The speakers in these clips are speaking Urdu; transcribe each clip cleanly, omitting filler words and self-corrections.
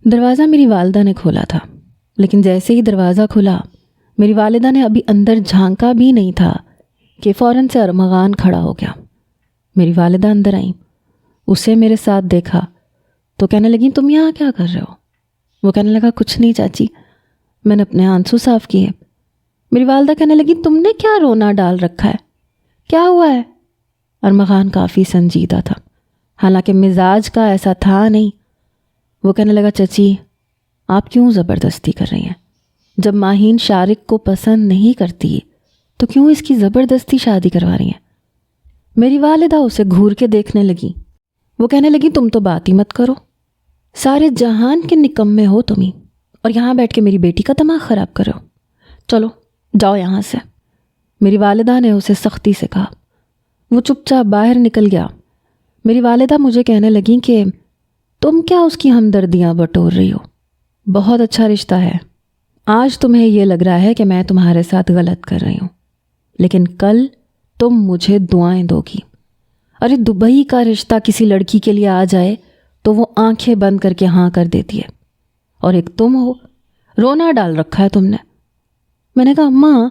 دروازہ میری والدہ نے کھولا تھا، لیکن جیسے ہی دروازہ کھلا میری والدہ نے ابھی اندر جھانکا بھی نہیں تھا کہ فوراً سے ارمغان کھڑا ہو گیا۔ میری والدہ اندر آئیں، اسے میرے ساتھ دیکھا تو کہنے لگیں تم یہاں کیا کر رہے ہو؟ وہ کہنے لگا کچھ نہیں چاچی، میں نے اپنے آنسو صاف کیے۔ میری والدہ کہنے لگی تم نے کیا رونا ڈال رکھا ہے، کیا ہوا ہے؟ ارمغان کافی سنجیدہ تھا، حالانکہ مزاج کا ایسا تھا نہیں۔ وہ کہنے لگا چچی آپ کیوں زبردستی کر رہی ہیں؟ جب ماہین شارق کو پسند نہیں کرتی تو کیوں اس کی زبردستی شادی کروا رہی ہیں؟ میری والدہ اسے گھور کے دیکھنے لگی۔ وہ کہنے لگی تم تو بات ہی مت کرو، سارے جہان کے نکمے ہو تم ہی، اور یہاں بیٹھ کے میری بیٹی کا دماغ خراب کرو، چلو جاؤ یہاں سے۔ میری والدہ نے اسے سختی سے کہا۔ وہ چپ چاپ باہر نکل گیا۔ میری والدہ مجھے کہنے لگیں کہ تم کیا اس کی ہمدردیاں بٹور رہی ہو؟ بہت اچھا رشتہ ہے، آج تمہیں یہ لگ رہا ہے کہ میں تمہارے ساتھ غلط کر رہی ہوں، لیکن کل تم مجھے دعائیں دو گی۔ ارے دبئی کا رشتہ کسی لڑکی کے لیے آ جائے تو وہ آنکھیں بند کر کے ہاں کر دیتی ہے، اور ایک تم ہو، رونا ڈال رکھا ہے تم نے۔ میں نے کہا اماں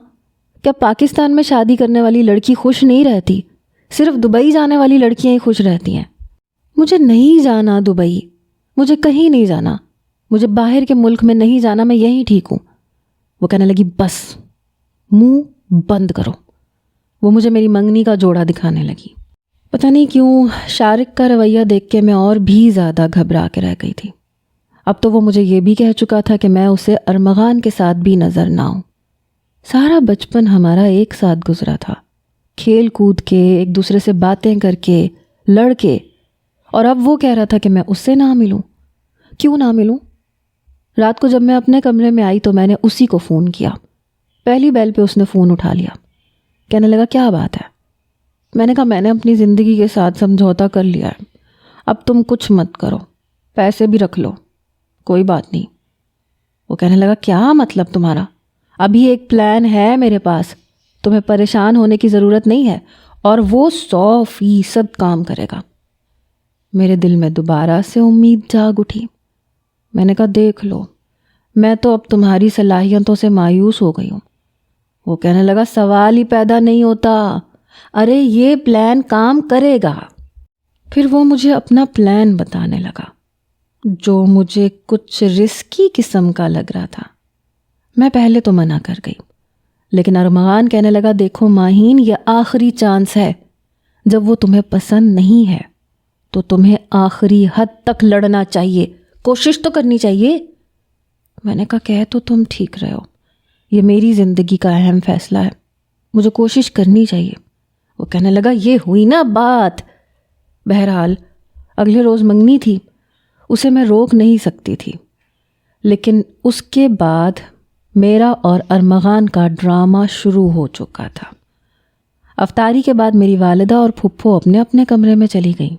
کیا پاکستان میں شادی کرنے والی لڑکی خوش نہیں رہتی؟ صرف دبئی جانے والی لڑکیاں ہی خوش رہتی ہیں۔ مجھے نہیں جانا دبئی، مجھے کہیں نہیں جانا، مجھے باہر کے ملک میں نہیں جانا، میں یہیں ٹھیک ہوں۔ وہ کہنے لگی بس منہ بند کرو۔ وہ مجھے میری منگنی کا جوڑا دکھانے لگی۔ پتہ نہیں کیوں شارق کا رویہ دیکھ کے میں اور بھی زیادہ گھبرا کے رہ گئی تھی۔ اب تو وہ مجھے یہ بھی کہہ چکا تھا کہ میں اسے ارمغان کے ساتھ بھی نظر نہ آؤں۔ سارا بچپن ہمارا ایک ساتھ گزرا تھا، کھیل کود کے، ایک دوسرے سے باتیں کر کے، لڑ کے، اور اب وہ کہہ رہا تھا کہ میں اس سے نہ ملوں۔ کیوں نہ ملوں؟ رات کو جب میں اپنے کمرے میں آئی تو میں نے اسی کو فون کیا۔ پہلی بیل پہ اس نے فون اٹھا لیا، کہنے لگا کیا بات ہے؟ میں نے کہا میں نے اپنی زندگی کے ساتھ سمجھوتا کر لیا ہے، اب تم کچھ مت کرو، پیسے بھی رکھ لو، کوئی بات نہیں۔ وہ کہنے لگا کیا مطلب تمہارا؟ ابھی ایک پلان ہے میرے پاس، تمہیں پریشان ہونے کی ضرورت نہیں ہے، اور وہ 100% کام کرے گا۔ میرے دل میں دوبارہ سے امید جاگ اٹھی۔ میں نے کہا دیکھ لو، میں تو اب تمہاری صلاحیتوں سے مایوس ہو گئی ہوں۔ وہ کہنے لگا سوال ہی پیدا نہیں ہوتا، ارے یہ پلان کام کرے گا۔ پھر وہ مجھے اپنا پلان بتانے لگا جو مجھے کچھ رسکی قسم کا لگ رہا تھا۔ میں پہلے تو منع کر گئی، لیکن ارمغان کہنے لگا دیکھو ماہین، یہ آخری چانس ہے، جب وہ تمہیں پسند نہیں ہے تو تمہیں آخری حد تک لڑنا چاہیے، کوشش تو کرنی چاہیے۔ میں نے کہا کہہ تو تم ٹھیک رہے ہو، یہ میری زندگی کا اہم فیصلہ ہے، مجھے کوشش کرنی چاہیے۔ وہ کہنے لگا یہ ہوئی نا بات۔ بہرحال اگلے روز منگنی تھی، اسے میں روک نہیں سکتی تھی، لیکن اس کے بعد میرا اور ارمغان کا ڈرامہ شروع ہو چکا تھا۔ افطاری کے بعد میری والدہ اور پھپھو اپنے اپنے کمرے میں چلی گئیں۔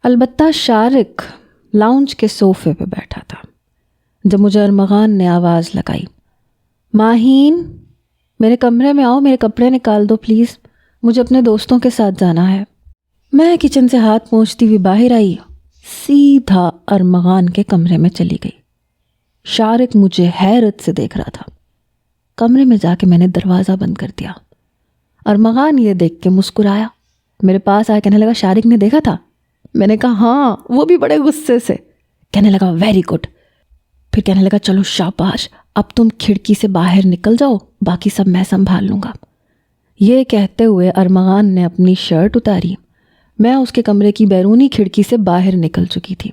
البتہ شارق لاؤنج کے صوفے پہ بیٹھا تھا۔ جب مجھے ارمغان نے آواز لگائی ماہین میرے کمرے میں آؤ، میرے کپڑے نکال دو پلیز، مجھے اپنے دوستوں کے ساتھ جانا ہے۔ میں کچن سے ہاتھ پہنچتی ہوئی باہر آئی، سیدھا ارمغان کے کمرے میں چلی گئی۔ شارق مجھے حیرت سے دیکھ رہا تھا۔ کمرے میں جا کے میں نے دروازہ بند کر دیا۔ ارمغان یہ دیکھ کے مسکرایا، میرے پاس آیا، کہنے لگا شارق نے دیکھا تھا؟ میں نے کہا ہاں، وہ بھی بڑے غصے سے۔ کہنے لگا ویری گڈ۔ پھر کہنے لگا چلو شاباش، اب تم کھڑکی سے باہر نکل جاؤ، باقی سب میں سنبھال لوں گا۔ یہ کہتے ہوئے ارمغان نے اپنی شرٹ اتاری۔ میں اس کے کمرے کی بیرونی کھڑکی سے باہر نکل چکی تھی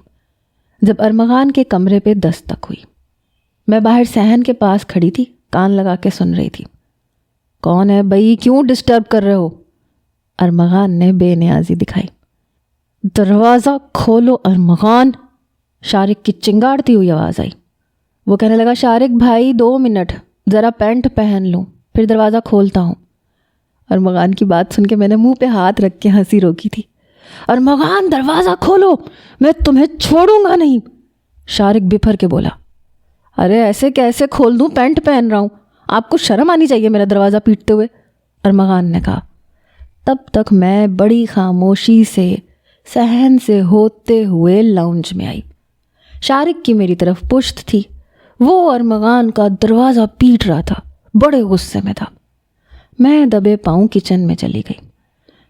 جب ارمغان کے کمرے پہ دستک ہوئی۔ میں باہر صحن کے پاس کھڑی تھی، کان لگا کے سن رہی تھی۔ کون ہے بھائی، کیوں ڈسٹرب کر رہے ہو؟ ارمغان نے بے نیازی دکھائی۔ دروازہ کھولو ارمغان، شارق کی چنگاڑتی ہوئی آواز آئی۔ وہ کہنے لگا شارق بھائی 2 منٹ، ذرا پینٹ پہن لوں پھر دروازہ کھولتا ہوں۔ ارمغان کی بات سن کے میں نے منہ پہ ہاتھ رکھ کے ہنسی روکی تھی۔ ارمغان دروازہ کھولو، میں تمہیں چھوڑوں گا نہیں، شارق بپھر کے بولا۔ ارے ایسے کیسے کھول دوں، پینٹ پہن رہا ہوں، آپ کو شرم آنی چاہیے میرا دروازہ پیٹتے ہوئے، ارمغان نے کہا۔ تب تک میں بڑی خاموشی سے صحن سے ہوتے ہوئے لاؤنج میں آئی۔ شارق کی میری طرف پشت تھی، وہ ارمغان کا دروازہ پیٹ رہا تھا، بڑے غصے میں تھا۔ میں دبے پاؤں کچن میں چلی گئی۔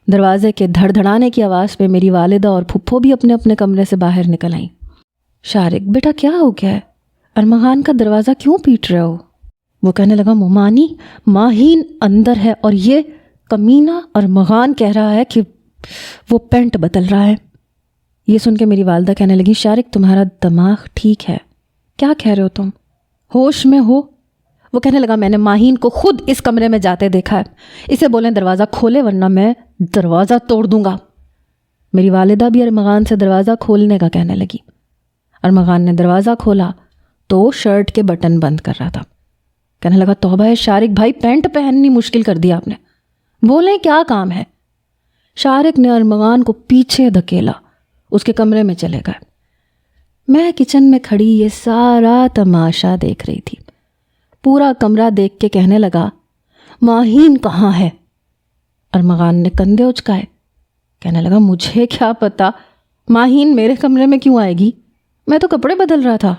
دروازے کے دھڑ دھڑانے کی آواز پہ میری والدہ اور پھپھو بھی اپنے اپنے کمرے سے باہر نکل آئیں۔ شارق بیٹا کیا ہو گیا ہے؟ ارمغان کا دروازہ کیوں پیٹ رہے ہو؟ وہ کہنے لگا ممانی ماہین اندر ہے اور یہ کمینہ ارمغان کہہ رہا ہے کہ وہ پینٹ بدل رہا ہے۔ یہ سن کے میری والدہ کہنے لگی شارق تمہارا دماغ ٹھیک ہے؟ کیا کہہ رہے ہو تم؟ ہوش میں ہو؟ وہ کہنے لگا میں نے ماہین کو خود اس کمرے میں جاتے دیکھا ہے، اسے بولیں دروازہ کھولے ورنہ میں دروازہ توڑ دوں گا۔ میری والدہ بھی ارمغان سے دروازہ کھولنے کا کہنے لگی۔ ارمغان نے دروازہ کھولا تو شرٹ کے بٹن بند کر رہا تھا۔ کہنے لگا توبہ ہے شارق بھائی، پینٹ پہننی مشکل کر دیا آپ نے، بولیں کیا کام ہے؟ شارق نے ارمغان کو پیچھے دھکیلا، اس کے کمرے میں چلے گئے۔ میں کچن میں کھڑی یہ سارا تماشا دیکھ رہی تھی۔ پورا کمرہ دیکھ کے کہنے لگا ماہین کہاں ہے؟ ارمغان نے کندھے اچکائے، کہنے لگا مجھے کیا پتا، ماہین میرے کمرے میں کیوں آئے گی؟ میں تو کپڑے بدل رہا تھا۔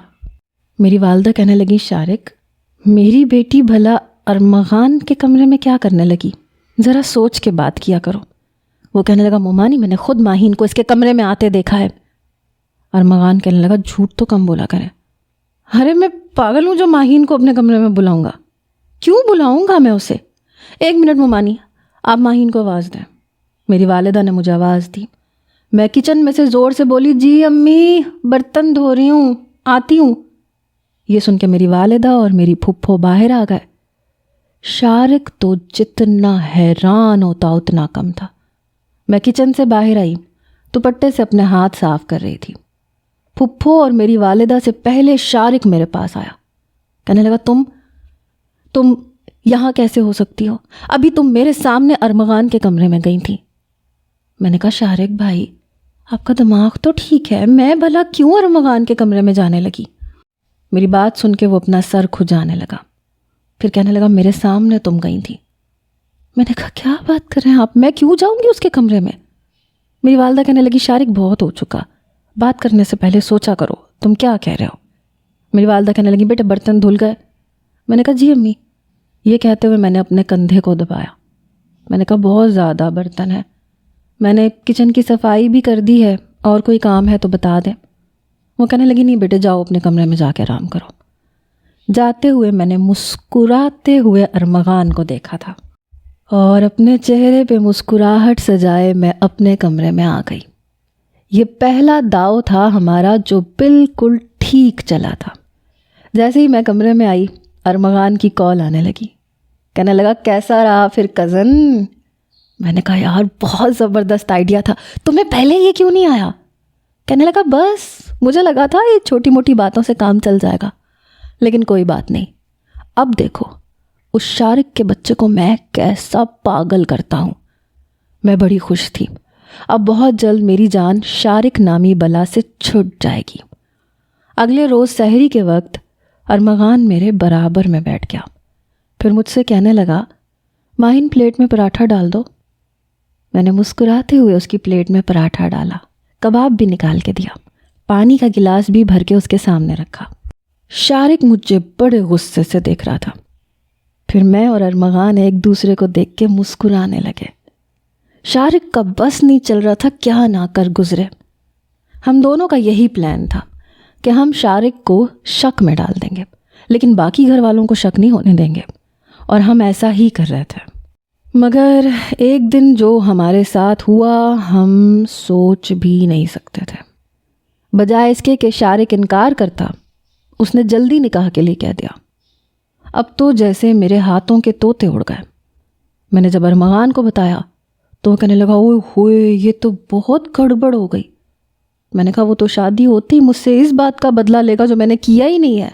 میری والدہ کہنے لگی شارق میری بیٹی بھلا ارمغان کے کمرے میں کیا کرنے لگی؟ ذرا سوچ کے بات کیا کرو۔ وہ کہنے لگا ممانی میں نے خود ماہین کو اس کے کمرے میں آتے دیکھا ہے۔ ارمغان کہنے لگا جھوٹ تو کم بولا کریں، ارے میں پاگل ہوں جو ماہین کو اپنے کمرے میں بلاؤں گا؟ کیوں بلاؤں گا میں اسے؟ ایک منٹ ممانی، آپ ماہین کو آواز دیں۔ میری والدہ نے مجھے آواز دی۔ میں کچن میں سے زور سے بولی جی امی برتن دھو رہی ہوں، آتی ہوں۔ یہ سن کے میری والدہ اور میری پھپھو باہر آ گئے۔ شارق تو جتنا حیران ہوتا اتنا کم تھا۔ میں کچن سے باہر آئی، دوپٹے سے اپنے ہاتھ صاف کر رہی تھی۔ پھپھو اور میری والدہ سے پہلے شارق میرے پاس آیا، کہنے لگا تم یہاں کیسے ہو سکتی ہو؟ ابھی تم میرے سامنے ارمغان کے کمرے میں گئی تھی۔ میں نے کہا شارق بھائی آپ کا دماغ تو ٹھیک ہے، میں بھلا کیوں ارمغان کے کمرے میں جانے لگی؟ میری بات سن کے وہ اپنا سر کھجانے لگا، پھر کہنے لگا میرے سامنے تم گئی تھی۔ میں نے کہا کیا بات کر رہے ہیں آپ، میں کیوں جاؤں گی اس کے کمرے میں؟ میری والدہ کہنے لگی شارق بہت ہو چکا، بات کرنے سے پہلے سوچا کرو تم کیا کہہ رہے ہو۔ میری والدہ کہنے لگی بیٹے برتن دھل گئے؟ میں نے کہا جی امی۔ یہ کہتے ہوئے میں نے اپنے کندھے کو دبایا۔ میں نے کہا بہت زیادہ برتن ہے، میں نے کچن کی صفائی بھی کر دی ہے، اور کوئی کام ہے تو بتا دیں۔ وہ کہنے لگی نہیں بیٹے جاؤ اپنے کمرے میں جا کے آرام کرو۔ جاتے ہوئے میں نے مسکراتے ہوئے ارمغان کو دیکھا تھا، اور اپنے چہرے پہ مسکراہٹ سجائے میں اپنے کمرے میں آ گئی۔ یہ پہلا داؤ تھا ہمارا جو بالکل ٹھیک چلا تھا۔ جیسے ہی میں کمرے میں آئی ارمغان کی کال آنے لگی، کہنے لگا کیسا رہا پھر کزن؟ میں نے کہا یار بہت زبردست آئیڈیا تھا، تمہیں پہلے یہ کیوں نہیں آیا؟ کہنے لگا بس مجھے لگا تھا یہ چھوٹی موٹی باتوں سے کام چل جائے گا، لیکن کوئی بات نہیں، اب دیکھو اس شارق کے بچے کو میں کیسا پاگل کرتا ہوں۔ میں بڑی خوش تھی، اب بہت جلد میری جان شارق نامی بلا سے چھٹ جائے گی۔ اگلے روز سحری کے وقت ارمغان میرے برابر میں بیٹھ گیا، پھر مجھ سے کہنے لگا ماہین پلیٹ میں پراٹھا ڈال دو۔ میں نے مسکراتے ہوئے اس کی پلیٹ میں پراٹھا ڈالا، کباب بھی نکال کے دیا، پانی کا گلاس بھی بھر کے اس کے سامنے رکھا۔ شارق مجھے بڑے غصے سے دیکھ رہا تھا، پھر میں اور ارمغان ایک دوسرے کو دیکھ کے مسکرانے لگے۔ شارق کا بس نہیں چل رہا تھا کیا نہ کر گزرے۔ ہم دونوں کا یہی پلان تھا کہ ہم شارق کو شک میں ڈال دیں گے، لیکن باقی گھر والوں کو شک نہیں ہونے دیں گے، اور ہم ایسا ہی کر رہے تھے۔ مگر ایک دن جو ہمارے ساتھ ہوا ہم سوچ بھی نہیں سکتے تھے۔ بجائے اس کے کہ شارق انکار کرتا، اس نے جلدی نکاح کے لیے کہہ دیا۔ اب تو جیسے میرے ہاتھوں کے طوطے اڑ گئے۔ میں نے جب ارمغان کو بتایا تو وہ کہنے لگا اوئے ہوئے یہ تو بہت گڑبڑ ہو گئی۔ میں نے کہا وہ تو شادی ہوتی مجھ سے اس بات کا بدلہ لے گا جو میں نے کیا ہی نہیں ہے،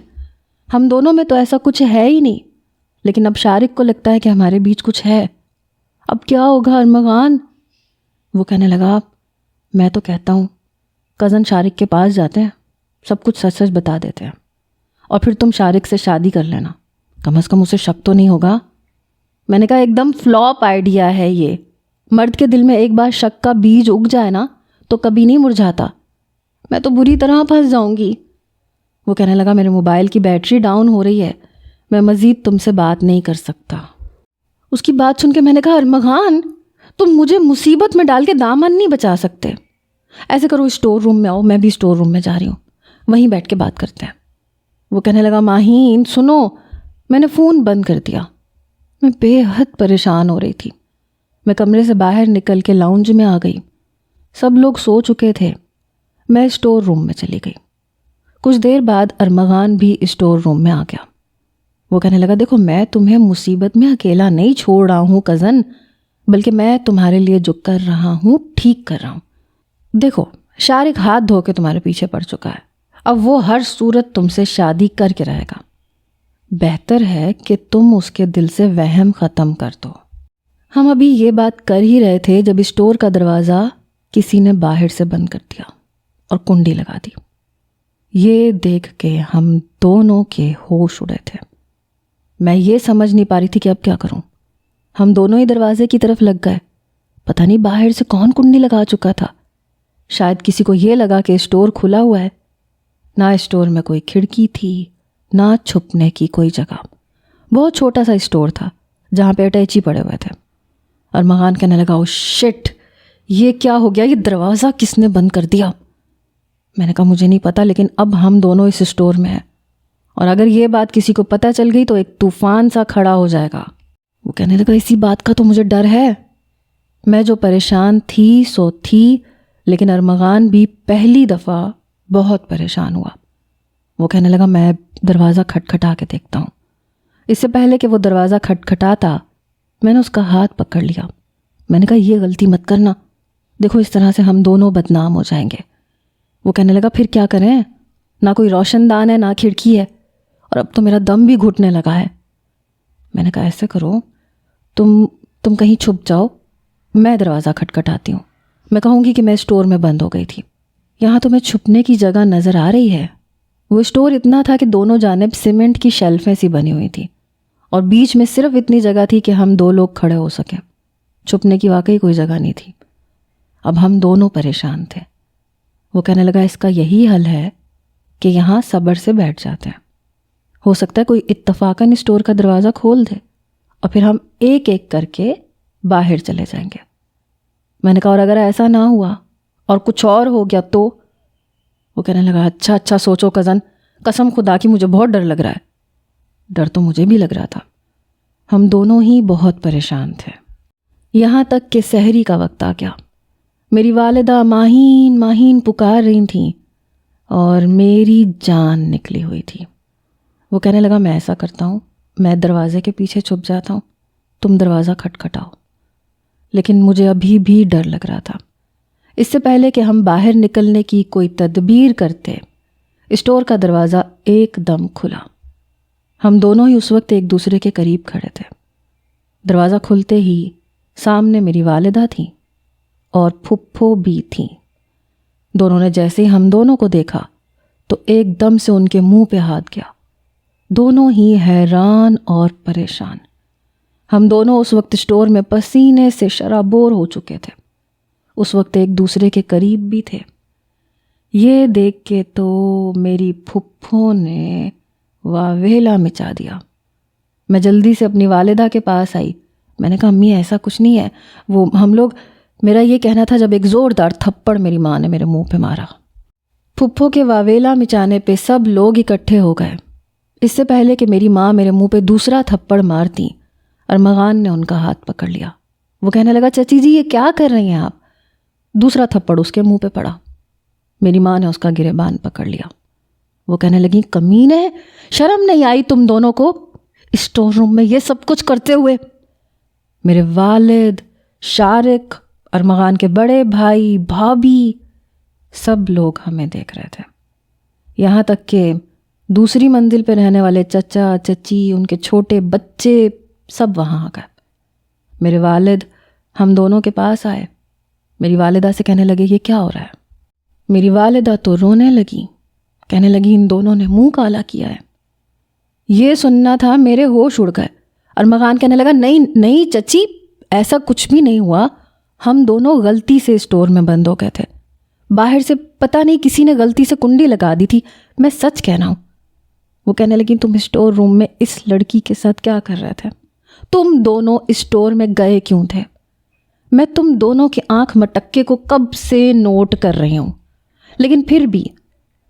ہم دونوں میں تو ایسا کچھ ہے ہی نہیں، لیکن اب شارق کو لگتا ہے کہ ہمارے بیچ کچھ ہے۔ اب کیا ہوگا ارمغان؟ وہ کہنے لگا میں تو کہتا ہوں کزن شارق کے پاس جاتے ہیں، سب کچھ سچ سچ بتا دیتے ہیں، اور پھر تم شارق سے شادی کر لینا، کم از کم اسے شک تو نہیں ہوگا۔ میں نے کہا ایک دم فلاپ آئیڈیا ہے یہ، مرد کے دل میں ایک بار شک کا بیج اگ جائے نا تو کبھی نہیں مرجھاتا، میں تو بری طرح پھنس جاؤں گی۔ وہ کہنے لگا میرے موبائل کی بیٹری ڈاؤن ہو رہی ہے، میں مزید تم سے بات نہیں کر سکتا۔ اس کی بات سن کے میں نے کہا ارمغان تم مجھے مصیبت میں ڈال کے دامن نہیں بچا سکتے، ایسے کرو اسٹور روم میں آؤ، میں بھی اسٹور روم میں جا رہی ہوں، وہیں بیٹھ کے بات کرتے ہیں۔ وہ کہنے لگا ماہین سنو، میں نے فون بند کر دیا۔ میں بے حد پریشان ہو رہی تھی۔ میں کمرے سے باہر نکل کے لاؤنج میں آ گئی، سب لوگ سو چکے تھے۔ میں اسٹور روم میں چلی گئی۔ کچھ دیر بعد ارمغان بھی اسٹور روم میں آ گیا۔ وہ کہنے لگا دیکھو میں تمہیں مصیبت میں اکیلا نہیں چھوڑ رہا ہوں کزن، بلکہ میں تمہارے لیے جو کر رہا ہوں ٹھیک کر رہا ہوں۔ دیکھو شارق ہاتھ دھو کے تمہارے پیچھے پڑ چکا ہے، اب وہ ہر صورت تم سے شادی کر کے رہے گا، بہتر ہے کہ تم اس کے دل سے وہم ختم کر دو۔ ہم ابھی یہ بات کر ہی رہے تھے جب اسٹور کا دروازہ کسی نے باہر سے بند کر دیا اور کنڈی لگا دی۔ یہ دیکھ کے ہم دونوں کے ہوش اڑے تھے۔ میں یہ سمجھ نہیں پا رہی تھی کہ اب کیا کروں۔ ہم دونوں ہی دروازے کی طرف لگ گئے۔ پتہ نہیں باہر سے کون کنڈی لگا چکا تھا۔ شاید کسی کو یہ لگا کہ اسٹور کھلا ہوا ہے۔ نہ اسٹور میں کوئی کھڑکی تھی، نہ چھپنے کی کوئی جگہ۔ بہت چھوٹا سا اسٹور تھا جہاں پہ اٹیچی پڑے ہوئے تھے۔ ارمغان کہنے لگا او شٹ، یہ کیا ہو گیا، یہ دروازہ کس نے بند کر دیا؟ میں نے کہا مجھے نہیں پتا، لیکن اب ہم دونوں اس اسٹور میں ہیں، اور اگر یہ بات کسی کو پتہ چل گئی تو ایک طوفان سا کھڑا ہو جائے گا۔ وہ کہنے لگا اسی بات کا تو مجھے ڈر ہے۔ میں جو پریشان تھی سو تھی، لیکن ارمغان بھی پہلی دفعہ بہت پریشان ہوا۔ وہ کہنے لگا میں دروازہ کھٹکھٹا کے دیکھتا ہوں۔ اس سے پہلے کہ وہ دروازہ کھٹکھٹاتا میں نے اس کا ہاتھ پکڑ لیا۔ میں نے کہا یہ غلطی مت کرنا، دیکھو اس طرح سے ہم دونوں بدنام ہو جائیں گے۔ وہ کہنے لگا پھر کیا کریں، نہ کوئی روشن دان ہے نہ کھڑکی ہے، اور اب تو میرا دم بھی گھٹنے لگا ہے۔ میں نے کہا ایسے کرو، تم کہیں چھپ جاؤ، میں دروازہ کھٹکھٹاتی ہوں، میں کہوں گی کہ میں اسٹور میں بند ہو گئی تھی، یہاں تمہیں چھپنے کی جگہ نظر آ رہی ہے۔ وہ اسٹور اتنا تھا کہ دونوں جانب سیمنٹ کی شیلفیں سی بنی ہوئی تھیں، اور بیچ میں صرف اتنی جگہ تھی کہ ہم دو لوگ کھڑے ہو سکیں۔ چھپنے کی واقعی کوئی جگہ نہیں تھی۔ اب ہم دونوں پریشان تھے۔ وہ کہنے لگا اس کا یہی حل ہے کہ یہاں صبر سے بیٹھ جاتے ہیں، ہو سکتا ہے کوئی اتفاقاً اسٹور کا دروازہ کھول دے، اور پھر ہم ایک ایک کر کے باہر چلے جائیں گے۔ میں نے کہا اور اگر ایسا نہ ہوا اور کچھ اور ہو گیا تو؟ وہ کہنے لگا اچھا سوچو کزن، قسم خدا کی مجھے بہت ڈر لگ رہا ہے۔ ڈر تو مجھے بھی لگ رہا تھا۔ ہم دونوں ہی بہت پریشان تھے، یہاں تک کہ سحری کا وقت آ گیا۔ میری والدہ ماہین ماہین پکار رہی تھیں اور میری جان نکلی ہوئی تھی۔ وہ کہنے لگا میں ایسا کرتا ہوں، میں دروازے کے پیچھے چھپ جاتا ہوں، تم دروازہ کھٹکھٹاؤ۔ لیکن مجھے ابھی بھی ڈر لگ رہا تھا۔ اس سے پہلے کہ ہم باہر نکلنے کی کوئی تدبیر کرتے، اسٹور کا دروازہ ایک دم کھلا۔ ہم دونوں ہی اس وقت ایک دوسرے کے قریب کھڑے تھے۔ دروازہ کھلتے ہی سامنے میری والدہ تھیں اور پھپھو بھی تھیں۔ دونوں نے جیسے ہی ہم دونوں کو دیکھا تو ایک دم سے ان کے منہ پہ ہاتھ گیا۔ دونوں ہی حیران اور پریشان۔ ہم دونوں اس وقت اسٹور میں پسینے سے شرابور ہو چکے تھے، اس وقت ایک دوسرے کے قریب بھی تھے۔ یہ دیکھ کے تو میری پھپھو نے واویلا مچا دیا۔ میں جلدی سے اپنی والدہ کے پاس آئی۔ میں نے کہا امی ایسا کچھ نہیں ہے، وہ ہم لوگ، میرا یہ کہنا تھا جب ایک زوردار تھپڑ میری ماں نے میرے منہ پہ مارا۔ پھپھو کے واویلا مچانے پہ سب لوگ اکٹھے ہو گئے۔ اس سے پہلے کہ میری ماں میرے منہ پہ دوسرا تھپڑ مارتی، ارمغان نے ان کا ہاتھ پکڑ لیا۔ وہ کہنے لگا چچی جی یہ کیا کر رہی ہیں آپ؟ دوسرا تھپڑ اس کے منہ پہ پڑا۔ میری ماں نے اس کا گریبان پکڑ لیا۔ وہ کہنے لگی کمینے، شرم نہیں آئی تم دونوں کو اسٹور روم میں یہ سب کچھ کرتے ہوئے؟ میرے والد، شارق، ارمغان کے بڑے بھائی، بھابھی، سب لوگ ہمیں دیکھ رہے تھے، یہاں تک کہ دوسری منزل پہ رہنے والے چچا چچی، ان کے چھوٹے بچے سب وہاں آ گئے۔ میرے والد ہم دونوں کے پاس آئے۔ میری والدہ سے کہنے لگے یہ کیا ہو رہا ہے؟ میری والدہ تو رونے لگی، کہنے لگی ان دونوں نے منہ کالا کیا ہے۔ یہ سننا تھا میرے ہوش اڑ گئے۔ ارمغان کہنے لگا نہیں چچی، ایسا کچھ بھی نہیں ہوا، ہم دونوں غلطی سے اسٹور میں بند ہو گئے تھے، باہر سے پتہ نہیں کسی نے غلطی سے کنڈی لگا دی تھی، میں سچ کہہ رہا ہوں۔ وہ کہنے لگی تم اسٹور روم میں اس لڑکی کے ساتھ کیا کر رہے تھے؟ تم دونوں اسٹور میں گئے کیوں تھے؟ میں تم دونوں کے آنکھ مٹکے کو کب سے نوٹ کر رہی ہوں، لیکن پھر بھی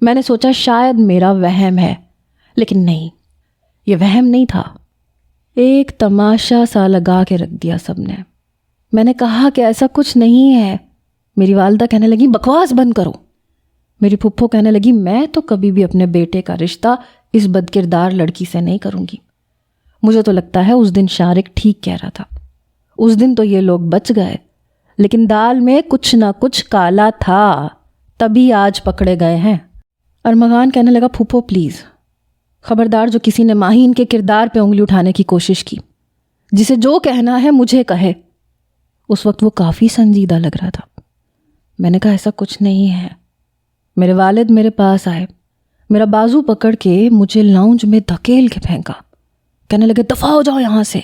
میں نے سوچا شاید میرا وہم ہے، لیکن نہیں، یہ وہم نہیں تھا۔ ایک تماشا سا لگا کے رکھ دیا سب نے۔ میں نے کہا کہ ایسا کچھ نہیں ہے۔ میری والدہ کہنے لگی بکواس بند کرو۔ میری پھپھو کہنے لگی میں تو کبھی بھی اپنے بیٹے کا رشتہ اس بدکردار لڑکی سے نہیں کروں گی۔ مجھے تو لگتا ہے اس دن شارق ٹھیک کہہ رہا تھا، اس دن تو یہ لوگ بچ گئے، لیکن دال میں کچھ نہ کچھ کالا تھا، تبھی آج پکڑے گئے ہیں۔ ارمغان کہنے لگا پھپھو پلیز، خبردار جو کسی نے ماہین کے کردار پہ انگلی اٹھانے کی کوشش کی، جسے جو کہنا ہے مجھے کہے۔ اس وقت وہ کافی سنجیدہ لگ رہا تھا۔ میں نے کہا ایسا کچھ نہیں ہے۔ میرے والد میرے پاس آئے، میرا بازو پکڑ کے مجھے لاؤنج میں دھکیل کے پھینکا، کہنے لگے دفع ہو جاؤ یہاں سے۔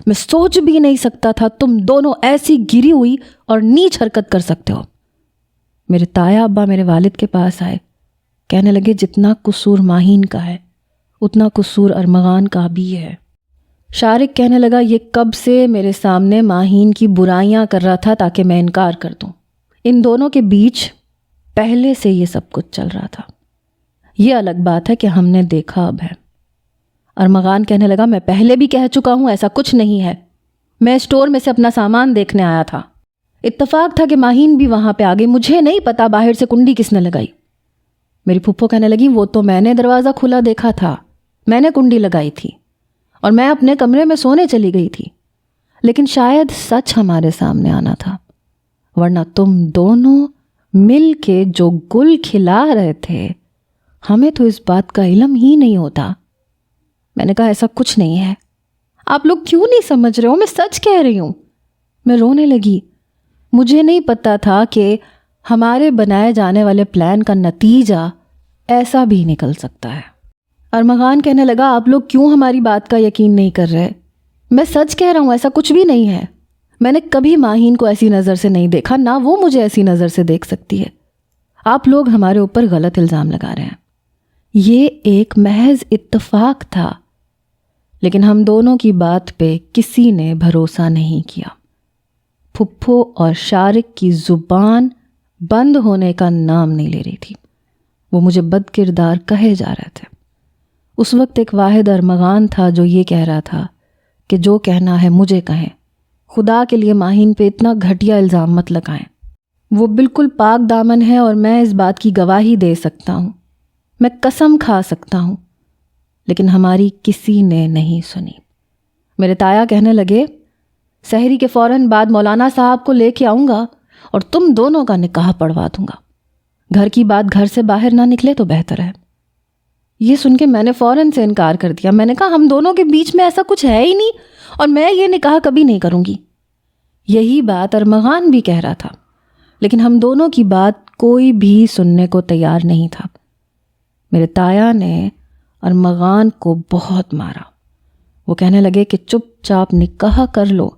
میں سوچ بھی نہیں سکتا تھا تم دونوں ایسی گری ہوئی اور نیچ حرکت کر سکتے ہو۔ میرے تایا ابا میرے والد کے پاس آئے، کہنے لگے جتنا قصور ماہین کا ہے اتنا قصور ارمغان کا بھی ہے۔ شارق کہنے لگا یہ کب سے میرے سامنے ماہین کی برائیاں کر رہا تھا تاکہ میں انکار کر دوں۔ ان دونوں کے بیچ پہلے سے یہ سب کچھ چل رہا تھا، یہ الگ بات ہے کہ ہم نے دیکھا اب ہے۔ ارمغان کہنے لگا میں پہلے بھی کہہ چکا ہوں ایسا کچھ نہیں ہے، میں اسٹور میں سے اپنا سامان دیکھنے آیا تھا، اتفاق تھا کہ ماہین بھی وہاں پہ آ گئی، مجھے نہیں پتا باہر سے کنڈی کس نے لگائی۔ میری پھپھو کہنے لگی وہ تو میں نے دروازہ کھلا دیکھا تھا، میں نے کنڈی لگائی تھی اور میں اپنے کمرے میں سونے چلی گئی تھی، لیکن شاید سچ ہمارے سامنے آنا تھا، ورنہ تم دونوں مل کے جو گل کھلا رہے تھے ہمیں تو اس بات کا علم ہی نہیں ہوتا۔ میں نے کہا ایسا کچھ نہیں ہے، آپ لوگ کیوں نہیں سمجھ رہے ہو، میں سچ کہہ رہی ہوں۔ میں رونے لگی، مجھے نہیں پتا تھا کہ ہمارے بنائے جانے والے پلان کا نتیجہ ایسا بھی نکل سکتا ہے۔ ارمغان کہنے لگا آپ لوگ کیوں ہماری بات کا یقین نہیں کر رہے؟ میں سچ کہہ رہا ہوں ایسا کچھ بھی نہیں ہے، میں نے کبھی ماہین کو ایسی نظر سے نہیں دیکھا، نہ وہ مجھے ایسی نظر سے دیکھ سکتی ہے۔ آپ لوگ ہمارے اوپر غلط الزام لگا رہے ہیں، یہ ایک محض اتفاق تھا، لیکن ہم دونوں کی بات پہ کسی نے بھروسہ نہیں کیا۔ پھپھو اور شارق کی زبان بند ہونے کا نام نہیں لے رہی تھی، وہ مجھے بد کردار کہے جا رہے تھے۔ اس وقت ایک واحد ارمغان تھا جو یہ کہہ رہا تھا کہ جو کہنا ہے مجھے کہیں، خدا کے لیے ماہین پہ اتنا گھٹیا الزام مت لگائیں، وہ بالکل پاک دامن ہے اور میں اس بات کی گواہی دے سکتا ہوں، میں قسم کھا سکتا ہوں، لیکن ہماری کسی نے نہیں سنی۔ میرے تایا کہنے لگے سحری کے فوراً بعد مولانا صاحب کو لے کے آؤں گا اور تم دونوں کا نکاح پڑھوا دوں گا، گھر کی بات گھر سے باہر نہ نکلے تو بہتر ہے۔ یہ سن کے میں نے فوراً سے انکار کر دیا، میں نے کہا ہم دونوں کے بیچ میں ایسا کچھ ہے ہی نہیں اور میں یہ نکاح کبھی نہیں کروں گی۔ یہی بات ارمغان بھی کہہ رہا تھا، لیکن ہم دونوں کی بات کوئی بھی سننے کو تیار نہیں تھا۔ میرے تایا نے ارمغان کو بہت مارا، وہ کہنے لگے کہ چپ چاپ نکاح کر لو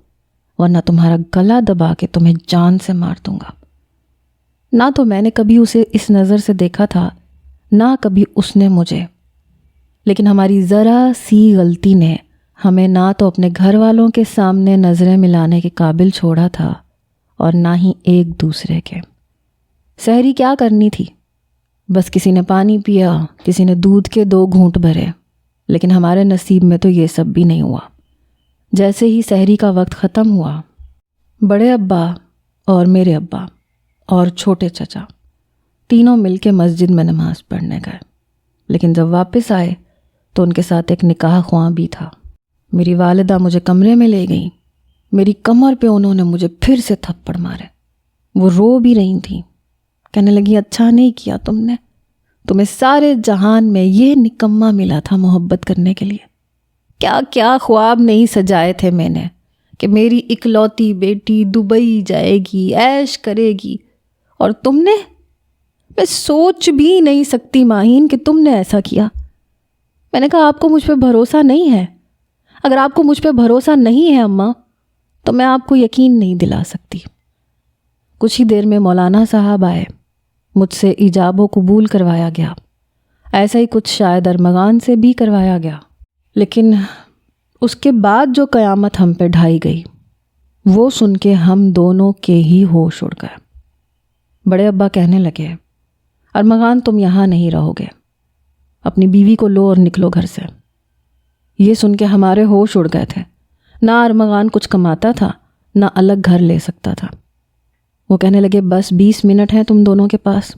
ورنہ تمہارا گلا دبا کے تمہیں جان سے مار دوں گا۔ نہ تو میں نے کبھی اسے اس نظر سے دیکھا تھا، نہ کبھی اس نے مجھے، لیکن ہماری ذرا سی غلطی نے ہمیں نہ تو اپنے گھر والوں کے سامنے نظریں ملانے کے قابل چھوڑا تھا اور نہ ہی ایک دوسرے کے۔ سحری کیا کرنی تھی، بس کسی نے پانی پیا، کسی نے دودھ کے 2 گھونٹ بھرے، لیکن ہمارے نصیب میں تو یہ سب بھی نہیں ہوا۔ جیسے ہی سحری کا وقت ختم ہوا، بڑے ابا اور میرے ابا اور چھوٹے چچا تینوں مل کے مسجد میں نماز پڑھنے گئے، لیکن جب واپس آئے تو ان کے ساتھ ایک نکاح خواں بھی تھا۔ میری والدہ مجھے کمرے میں لے گئیں، میری کمر پہ انہوں نے مجھے پھر سے تھپڑ مارے، وہ رو بھی رہی تھیں، کہنے لگی اچھا نہیں کیا تم نے، تمہیں سارے جہان میں یہ نکما ملا تھا محبت کرنے کے لیے، کیا کیا خواب نہیں سجائے تھے میں نے کہ میری اکلوتی بیٹی دبئی جائے گی، عیش کرے گی، اور تم نے، میں سوچ بھی نہیں سکتی ماہین کہ تم نے ایسا کیا۔ میں نے کہا آپ کو مجھ پہ بھروسہ نہیں ہے، اگر آپ کو مجھ پہ بھروسہ نہیں ہے اماں تو میں آپ کو یقین نہیں دلا سکتی۔ کچھ ہی دیر میں مولانا صاحب آئے، مجھ سے ایجاب و قبول کروایا گیا، ایسا ہی کچھ شاید ارمغان سے بھی کروایا گیا، لیکن اس کے بعد جو قیامت ہم پہ ڈھائی گئی وہ سن کے ہم دونوں کے ہی ہوش اڑ گئے۔ بڑے ابا کہنے لگے، ارمغان تم یہاں نہیں رہو گے، اپنی بیوی کو لو اور نکلو گھر سے۔ یہ سن کے ہمارے ہوش اڑ گئے تھے، نہ ارمغان کچھ کماتا تھا نہ الگ گھر لے سکتا تھا۔ وہ کہنے لگے، بس 20 منٹ ہیں تم دونوں کے پاس،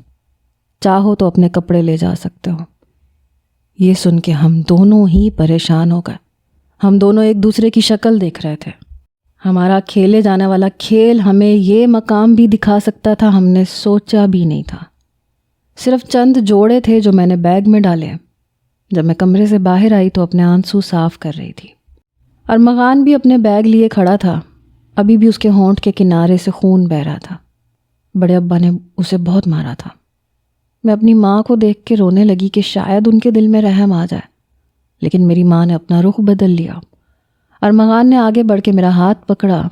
چاہو تو اپنے کپڑے لے جا سکتے ہو۔ یہ سن کے ہم دونوں ہی پریشان ہو گئے، ہم دونوں ایک دوسرے کی شکل دیکھ رہے تھے۔ ہمارا کھیلے جانے والا کھیل ہمیں یہ مقام بھی دکھا سکتا تھا، ہم نے سوچا بھی نہیں تھا۔ صرف چند جوڑے تھے جو میں نے بیگ میں ڈالے۔ جب میں کمرے سے باہر آئی تو اپنے آنسو صاف کر رہی تھی۔ ارمغان بھی اپنے بیگ لیے کھڑا تھا، ابھی بھی اس کے ہونٹ کے کنارے سے خون بہہ رہا تھا۔ بڑے ابا نے اسے بہت مارا تھا۔ میں اپنی ماں کو دیکھ کے رونے لگی کہ شاید ان کے دل میں رحم آ جائے، لیکن میری ماں نے اپنا رخ بدل لیا۔ ارمغان نے آگے بڑھ کے میرا ہاتھ پکڑا،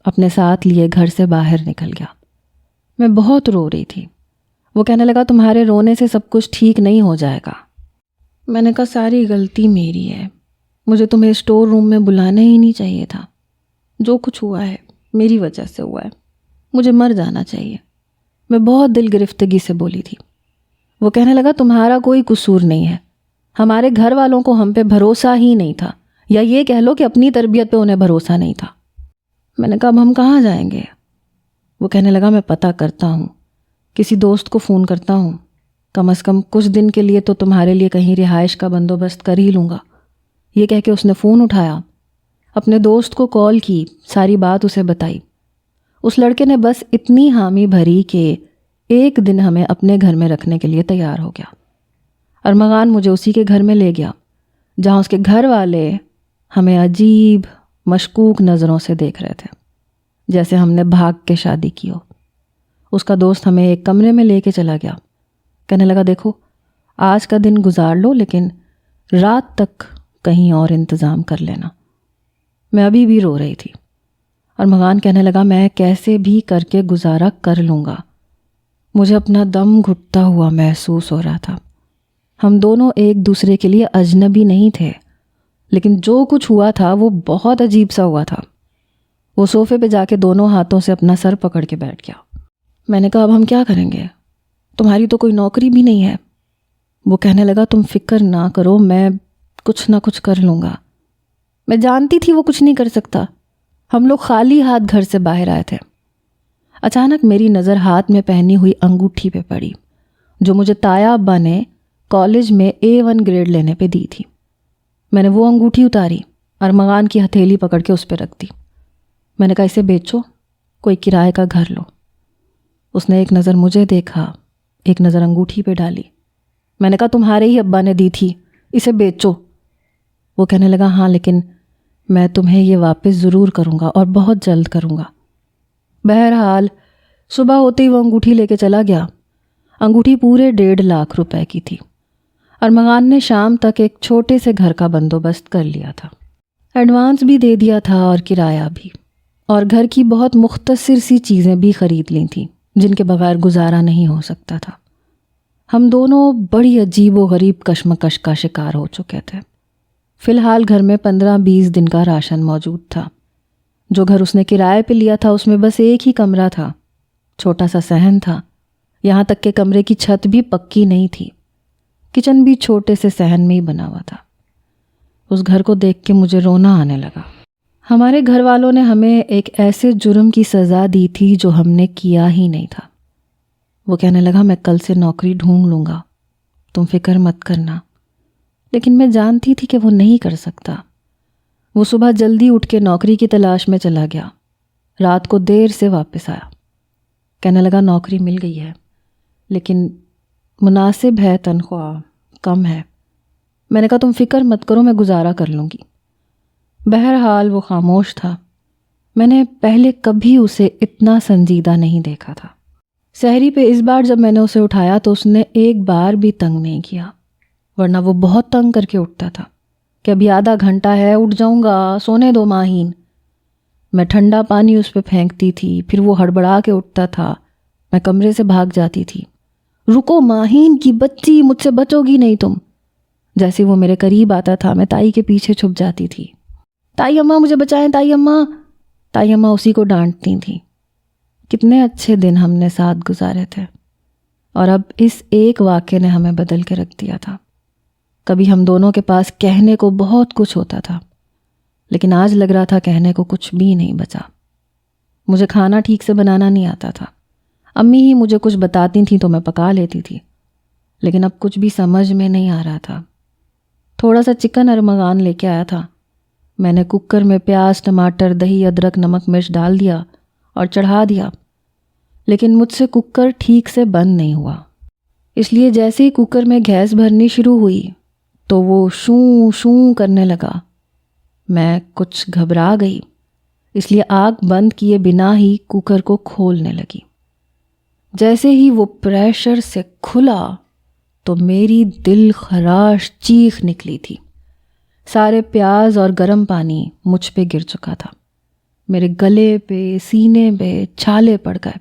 اپنے ساتھ لیے گھر سے باہر نکل گیا۔ میں بہت رو رہی تھی۔ وہ کہنے لگا، تمہارے رونے سے سب کچھ ٹھیک نہیں ہو جائے گا۔ میں نے کہا، ساری غلطی میری ہے، مجھے تمہیں اسٹور روم میں بلانا ہی نہیں چاہیے تھا۔ جو کچھ ہوا ہے میری وجہ سے ہوا ہے، مجھے مر جانا چاہیے۔ میں بہت دل گرفتگی سے بولی تھی۔ وہ کہنے لگا، تمہارا کوئی قصور نہیں ہے، ہمارے گھر والوں کو ہم پہ بھروسہ ہی نہیں تھا، یا یہ کہہ لو کہ اپنی تربیت پہ انہیں بھروسہ نہیں تھا۔ میں نے کہا، اب ہم کہاں جائیں گے؟ وہ کہنے لگا، میں پتہ کرتا ہوں، کسی دوست کو فون کرتا ہوں، کم از کم کچھ دن کے لیے تو تمہارے لیے کہیں رہائش کا بندوبست کر ہی لوں گا۔ یہ کہہ کے اس نے فون اٹھایا، اپنے دوست کو کال کی، ساری بات اسے بتائی۔ اس لڑکے نے بس اتنی حامی بھری کہ ایک دن ہمیں اپنے گھر میں رکھنے کے لیے تیار ہو گیا۔ ارمغان مجھے اسی کے گھر میں لے گیا، جہاں اس کے گھر والے ہمیں عجیب مشکوک نظروں سے دیکھ رہے تھے، جیسے ہم نے بھاگ کے شادی کی ہو۔ اس کا دوست ہمیں ایک کمرے میں لے کے چلا گیا، کہنے لگا، دیکھو آج کا دن گزار لو، لیکن رات تک کہیں اور انتظام کر لینا۔ میں ابھی بھی رو رہی تھی۔ ارمغان کہنے لگا، میں کیسے بھی کر کے گزارا کر لوں گا۔ مجھے اپنا دم گھٹتا ہوا محسوس ہو رہا تھا۔ ہم دونوں ایک دوسرے کے لیے اجنبی نہیں تھے، لیکن جو کچھ ہوا تھا وہ بہت عجیب سا ہوا تھا۔ وہ صوفے پہ جا کے دونوں ہاتھوں سے اپنا سر پکڑ کے بیٹھ گیا۔ میں نے کہا، اب ہم کیا کریں گے؟ تمہاری تو کوئی نوکری بھی نہیں ہے۔ وہ کہنے لگا، تم فکر نہ کرو، میں کچھ نہ کچھ کر لوں گا۔ میں جانتی تھی وہ کچھ نہیں کر سکتا۔ ہم لوگ خالی ہاتھ گھر سے باہر آئے تھے۔ اچانک میری نظر ہاتھ میں پہنی ہوئی انگوٹھی پہ پڑی، جو مجھے تایا ابا نے کالج میں A1 گریڈ لینے پہ دی تھی۔ میں نے وہ انگوٹھی اتاری، ارمغان کی ہتھیلی پکڑ کے اس پہ رکھ دی۔ میں نے کہا، اسے بیچو، کوئی کرائے کا گھر لو۔ اس نے ایک نظر مجھے دیکھا، ایک نظر انگوٹھی پہ ڈالی۔ میں نے کہا، تمہارے ہی ابا نے دی تھی، اسے بیچو۔ وہ کہنے لگا، ہاں لیکن میں تمہیں یہ واپس ضرور کروں گا، اور بہت جلد کروں گا۔ بہرحال صبح ہوتے ہی وہ انگوٹھی لے کے چلا گیا۔ انگوٹھی پورے 1.5 لاکھ روپے کی تھی۔ ارمغان نے شام تک ایک چھوٹے سے گھر کا بندوبست کر لیا تھا، ایڈوانس بھی دے دیا تھا اور کرایہ بھی، اور گھر کی بہت مختصر سی چیزیں بھی خرید لی تھیں جن کے بغیر گزارا نہیں ہو سکتا تھا۔ ہم دونوں بڑی عجیب و غریب کشمکش کا شکار ہو چکے تھے۔ فی الحال گھر میں 15-20 دن کا راشن موجود تھا۔ جو گھر اس نے کرائے پہ لیا تھا اس میں بس ایک ہی کمرہ تھا، چھوٹا سا صحن تھا، یہاں تک کہ کمرے کی چھت بھی پکی نہیں تھی۔ کچن بھی چھوٹے سے صحن میں ہی بنا ہوا تھا۔ اس گھر کو دیکھ کے مجھے رونا آنے لگا۔ ہمارے گھر والوں نے ہمیں ایک ایسے جرم کی سزا دی تھی جو ہم نے کیا ہی نہیں تھا۔ وہ کہنے لگا، میں کل سے نوکری ڈھونڈ لوں گا، تم فکر مت کرنا۔ لیکن میں جانتی تھی کہ وہ نہیں کر سکتا۔ وہ صبح جلدی اٹھ کے نوکری کی تلاش میں چلا گیا، رات کو دیر سے واپس آیا۔ کہنے لگا، نوکری مل گئی ہے، لیکن مناسب ہے، تنخواہ کم ہے۔ میں نے کہا، تم فکر مت کرو، میں گزارا کر لوں گی۔ بہرحال وہ خاموش تھا۔ میں نے پہلے کبھی اسے اتنا سنجیدہ نہیں دیکھا تھا۔ سحری پہ اس بار جب میں نے اسے اٹھایا تو اس نے ایک بار بھی تنگ نہیں کیا، ورنہ وہ بہت تنگ کر کے اٹھتا تھا کہ ابھی آدھا گھنٹہ ہے، اٹھ جاؤں گا، سونے دو ماہین۔ میں ٹھنڈا پانی اس پہ پھینکتی تھی، پھر وہ ہڑبڑا کے اٹھتا تھا، میں کمرے سے بھاگ جاتی تھی، رکو ماہین کی بچی، مجھ سے بچو گی نہیں تم۔ جیسے وہ میرے قریب آتا تھا میں تائی کے پیچھے چھپ جاتی تھی۔ تائی اماں مجھے بچائیں، تائی اماں۔ تائی اماں اسی کو ڈانٹتی تھیں۔ کتنے اچھے دن ہم نے ساتھ گزارے تھے، اور اب اس ایک واقعے نے ہمیں بدل کے رکھ دیا تھا۔ کبھی ہم دونوں کے پاس کہنے کو بہت کچھ ہوتا تھا، لیکن آج لگ رہا تھا کہنے کو کچھ بھی نہیں بچا۔ مجھے کھانا ٹھیک سے بنانا نہیں آتا تھا، امی ہی مجھے کچھ بتاتی تھیں تو میں پکا لیتی تھی، لیکن اب کچھ بھی سمجھ میں نہیں آ رہا تھا۔ تھوڑا سا چکن ارمغان لے کے آیا تھا، میں نے کوکر میں پیاز، ٹماٹر، دہی، ادرک، نمک، مرچ ڈال دیا اور چڑھا دیا، لیکن مجھ سے کوکر ٹھیک سے بند نہیں ہوا۔ اس لیے جیسے ہی کوکر میں گیس بھرنی شروع ہوئی تو وہ شوں شوں کرنے لگا۔ میں کچھ گھبرا گئی، اس لیے آگ بند کیے بنا ہی کوکر کو کھولنے لگی۔ جیسے ہی وہ پریشر سے کھلا تو میری دل خراش چیخ نکلی تھی۔ سارے پیاز اور گرم پانی مجھ پہ گر چکا تھا، میرے گلے پہ، سینے پہ چھالے پڑ گئے۔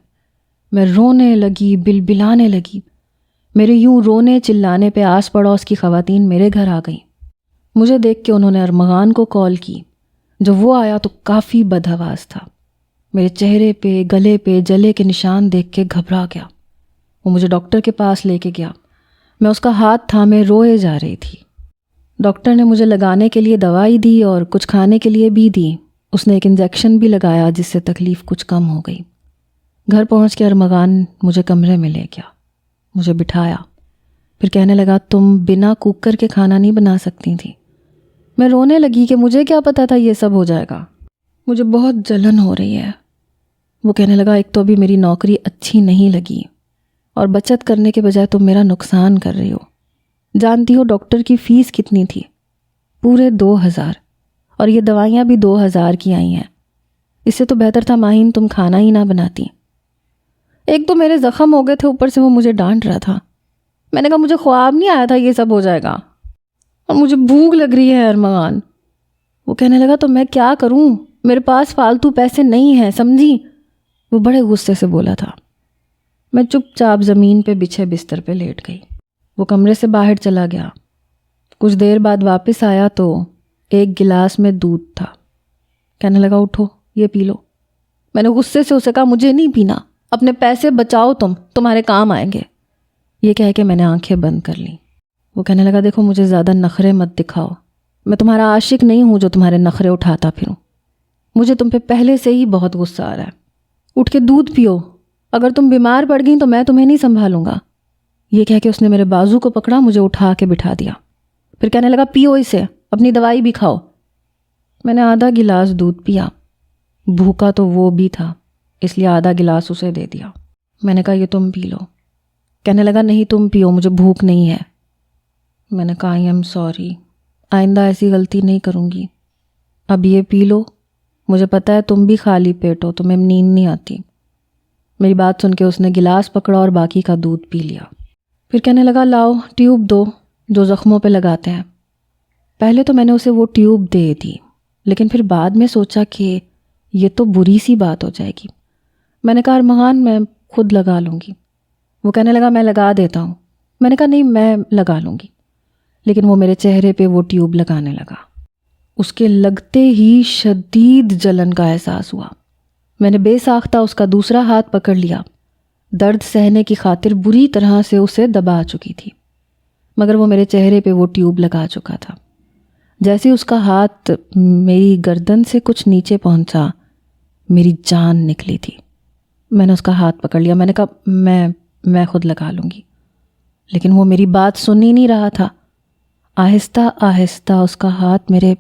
میں رونے لگی، بلبلانے لگی۔ میرے یوں رونے چلانے پہ آس پڑوس کی خواتین میرے گھر آ گئیں۔ مجھے دیکھ کے انہوں نے ارمغان کو کال کی۔ جب وہ آیا تو کافی بدحواس تھا۔ میرے چہرے پہ، گلے پہ جلے کے نشان دیکھ کے گھبرا گیا۔ وہ مجھے ڈاکٹر کے پاس لے کے گیا۔ میں اس کا ہاتھ تھامے روئے جا رہی تھی۔ ڈاکٹر نے مجھے لگانے کے لیے دوائی دی اور کچھ کھانے کے لیے بھی دی۔ اس نے ایک انجیکشن بھی لگایا جس سے تکلیف کچھ کم ہو گئی۔ گھر پہنچ کے ارمغان مجھے کمرے میں لے گیا، مجھے بٹھایا، پھر کہنے لگا تم بنا کوکر کے کھانا نہیں بنا سکتی تھی۔ میں رونے لگی کہ مجھے کیا پتا تھا یہ سب ہو جائے گا، مجھے بہت جلن ہو رہی ہے۔ وہ کہنے لگا ایک تو ابھی میری نوکری اچھی نہیں لگی، اور بچت کرنے کے بجائے تم میرا نقصان کر رہی ہو۔ جانتی ہو ڈاکٹر کی فیس کتنی تھی؟ پورے 2000، اور یہ دوائیاں بھی 2000 کی آئی ہیں۔ اس سے تو بہتر تھا ماہین تم کھانا ہی نہ بناتی۔ ایک تو میرے زخم ہو گئے تھے، اوپر سے وہ مجھے ڈانٹ رہا تھا۔ میں نے کہا مجھے خواب نہیں آیا تھا یہ سب ہو جائے گا، اور مجھے بھوک لگ رہی ہے ارمغان۔ وہ کہنے لگا تو میں کیا کروں، میرے پاس فالتو پیسے نہیں ہیں، سمجھی؟ وہ بڑے غصے سے بولا تھا۔ میں چپ چاپ زمین پہ بچھے بستر پہ لیٹ گئی۔ وہ کمرے سے باہر چلا گیا۔ کچھ دیر بعد واپس آیا تو ایک گلاس میں دودھ تھا۔ کہنے لگا اٹھو یہ پی لو۔ میں نے غصے سے اسے کہا مجھے نہیں پینا، اپنے پیسے بچاؤ، تمہارے کام آئیں گے۔ یہ کہہ کے میں نے آنکھیں بند کر لیں۔ وہ کہنے لگا دیکھو مجھے زیادہ نخرے مت دکھاؤ، میں تمہارا عاشق نہیں ہوں جو تمہارے نخرے اٹھاتا پھروں۔ مجھے تم پہ پہلے سے ہی بہت غصہ آ رہا ہے، اٹھ کے دودھ پیو، اگر تم بیمار پڑ گئیں تو میں تمہیں نہیں سنبھالوں گا۔ یہ کہہ کے اس نے میرے بازو کو پکڑا، مجھے اٹھا کے بٹھا دیا، پھر کہنے لگا پیو اسے، اپنی دوائی بھی کھاؤ۔ میں نے آدھا گلاس دودھ پیا، بھوکا تو وہ بھی تھا، اس لیے آدھا گلاس اسے دے دیا۔ میں نے کہا یہ تم پی لو۔ کہنے لگا نہیں تم پیو، مجھے بھوک نہیں ہے۔ میں نے کہا آئی ایم سوری، آئندہ ایسی غلطی نہیں کروں گی، اب یہ پی لو، مجھے پتہ ہے تم بھی خالی پیٹ ہو، تمہیں نیند نہیں آتی۔ میری بات سن کے اس نے گلاس پکڑا اور باقی کا دودھ پی لیا۔ پھر کہنے لگا لاؤ ٹیوب دو جو زخموں پہ لگاتے ہیں۔ پہلے تو میں نے اسے وہ ٹیوب دے دی، لیکن پھر بعد میں سوچا کہ یہ تو بری سی بات ہو جائے گی۔ میں نے کہا ارمغان میں خود لگا لوں گی۔ وہ کہنے لگا میں لگا دیتا ہوں۔ میں نے کہا نہیں میں لگا لوں گی، لیکن وہ میرے چہرے پہ وہ ٹیوب لگانے لگا۔ اس کے لگتے ہی شدید جلن کا احساس ہوا۔ میں نے بے ساختہ اس کا دوسرا ہاتھ پکڑ لیا، درد سہنے کی خاطر بری طرح سے اسے دبا چکی تھی، مگر وہ میرے چہرے پہ وہ ٹیوب لگا چکا تھا۔ جیسے اس کا ہاتھ میری گردن سے کچھ نیچے پہنچا، میری جان نکلی تھی۔ میں نے اس کا ہاتھ پکڑ لیا، میں نے کہا میں خود لگا لوں گی، لیکن وہ میری بات سن ہی نہیں رہا تھا۔ آہستہ آہستہ اس کا ہاتھ میرے